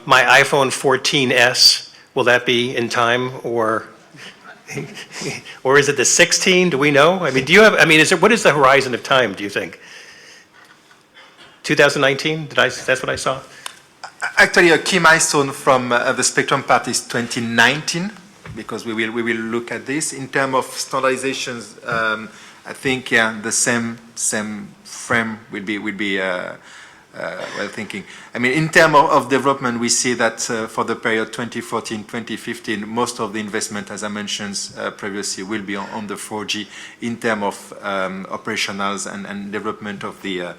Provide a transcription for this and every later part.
My iPhone 14s, will that be in time, or is it the 16? Do we know? I mean, what is the horizon of time, do you think? 2019? That's what I saw? Actually, a key milestone from the Spectrum part is 2019, because we will look at this. In terms of standardizations, I think the same frame will be well thinking. I mean, in terms of development, we see that for the period 2014-2015, most of the investment, as I mentioned previously, will be on the 4G in terms of operationals and development of the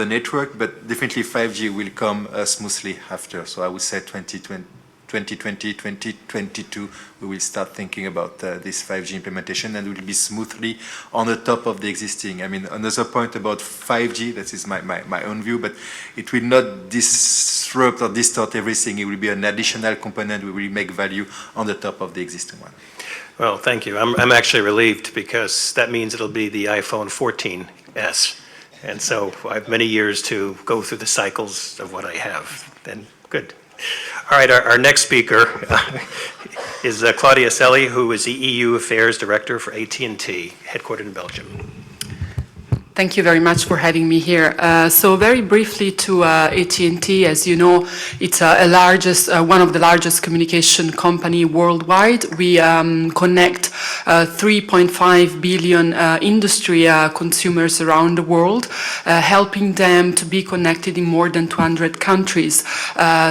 network. But definitely 5G will come smoothly after. So I would say 2020, 2022, we will start thinking about this 5G implementation, and it will be smoothly on the top of the existing. I mean, another point about 5G, that is my own view, but it will not disrupt or distort everything. It will be an additional component. We will make value on the top of the existing one. Well, thank you. I'm actually relieved, because that means it'll be the iPhone 14s. And so I have many years to go through the cycles of what I have. Then good. All right, our next speaker is Claudia Selli, who is the EU Affairs Director for AT&T, headquartered in Belgium. Thank you very much for having me here. So very briefly to AT&T, as you know, it's one of the largest communication company worldwide. We connect 3.5 billion industry consumers around the world, helping them to be connected in more than 200 countries.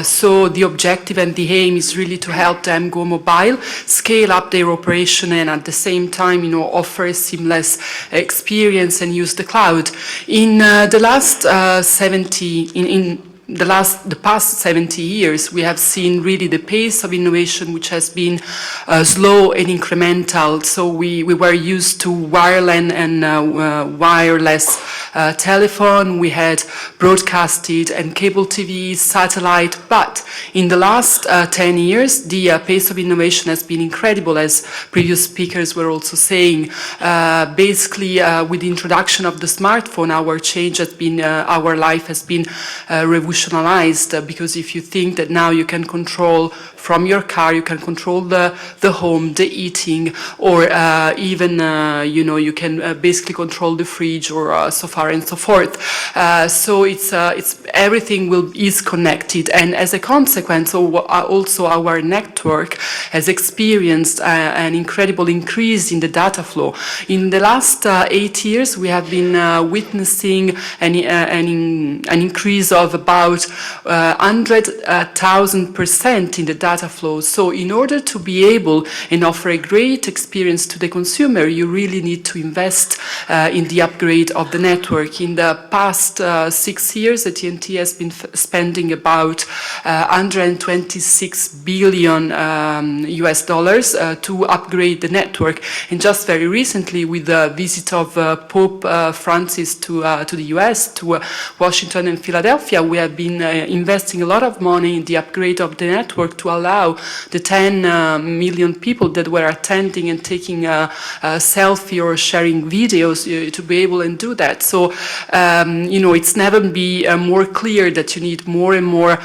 So the objective and the aim is really to help them go mobile, scale up their operation, and at the same time, offer a seamless experience and use the cloud. In the last the past 70 years, we have seen really the pace of innovation, which has been slow and incremental. So we were used to wireline and wireless telephone. We had broadcasted and cable TV, satellite. But in the last 10 years, the pace of innovation has been incredible, as previous speakers were also saying. Basically, with the introduction of the smartphone, our life has been revolutionized, because if you think that now you can control from your car, you can control the home, the eating, or even you can basically control the fridge, or so far and so forth. So it's everything is connected, and as a consequence, also our network has experienced an incredible increase in the data flow. In the last 8 years, we have been witnessing an increase of about 100,000% in the data flow. So in order to be able and offer a great experience to the consumer, you really need to invest in the upgrade of the network. In the past 6 years, AT&T has been spending about 126 billion US dollars to upgrade the network. And just very recently, with the visit of Pope Francis to the US, to Washington and Philadelphia, we have been investing a lot of money in the upgrade of the network to allow the 10 million people that were attending and taking a selfie or sharing videos to be able and do that. So, it's never been more clear that you need more and more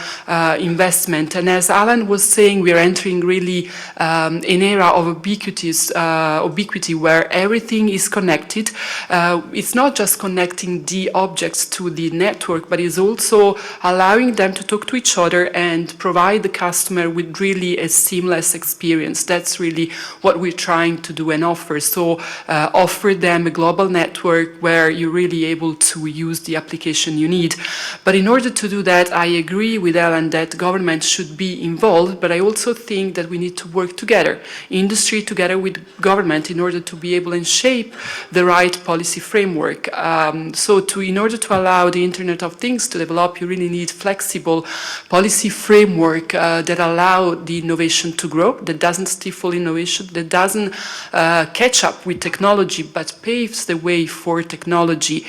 investment. And as Alan was saying, we are entering really an era of ubiquity where everything is connected. It's not just connecting the objects to the network, but it's also allowing them to talk to each other and provide the customer with really a seamless experience. That's really what we're trying to do and offer. So offer them a global network where you're really able to use the application you need. But in order to do that, I agree with Alan that government should be involved, but I also think that we need to work together, industry together with government, in order to be able and shape the right policy framework. In order to allow the Internet of Things to develop, you really need flexible policy framework that allow the innovation to grow, that doesn't stifle innovation, that doesn't catch up with technology, but paves the way for technology.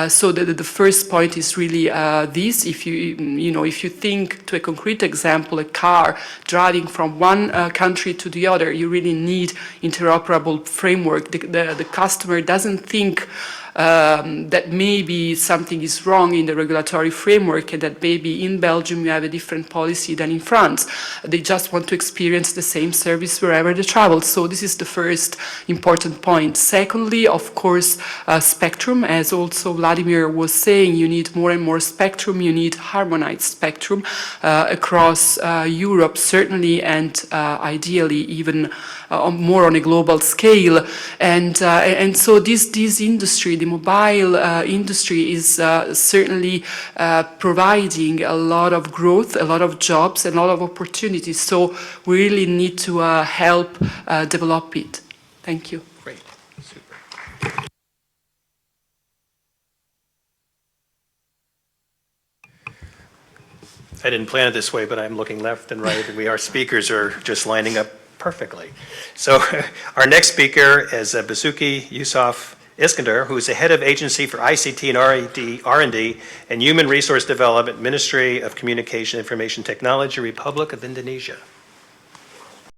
So the first point is really this. If you think to a concrete example, a car driving from one country to the other, you really need interoperable framework. The customer doesn't think that maybe something is wrong in the regulatory framework and that maybe in Belgium you have a different policy than in France. They just want to experience the same service wherever they travel. So this is the first important point. Secondly, of course, spectrum. As also Vladimir was saying, you need more and more spectrum. You need harmonized spectrum across Europe, certainly, and ideally even more on a global scale. And so this industry, the mobile industry, is certainly providing a lot of growth, a lot of jobs, and a lot of opportunities. So we really need to help develop it. Thank you. Great, super. I didn't plan it this way, but I'm looking left and right, and our speakers are just lining up perfectly. So our next speaker is Basuki Yusuf Iskandar, who is the head of Agency for ICT and R&D and Human Resource Development, Ministry of Communication Information Technology, Republic of Indonesia.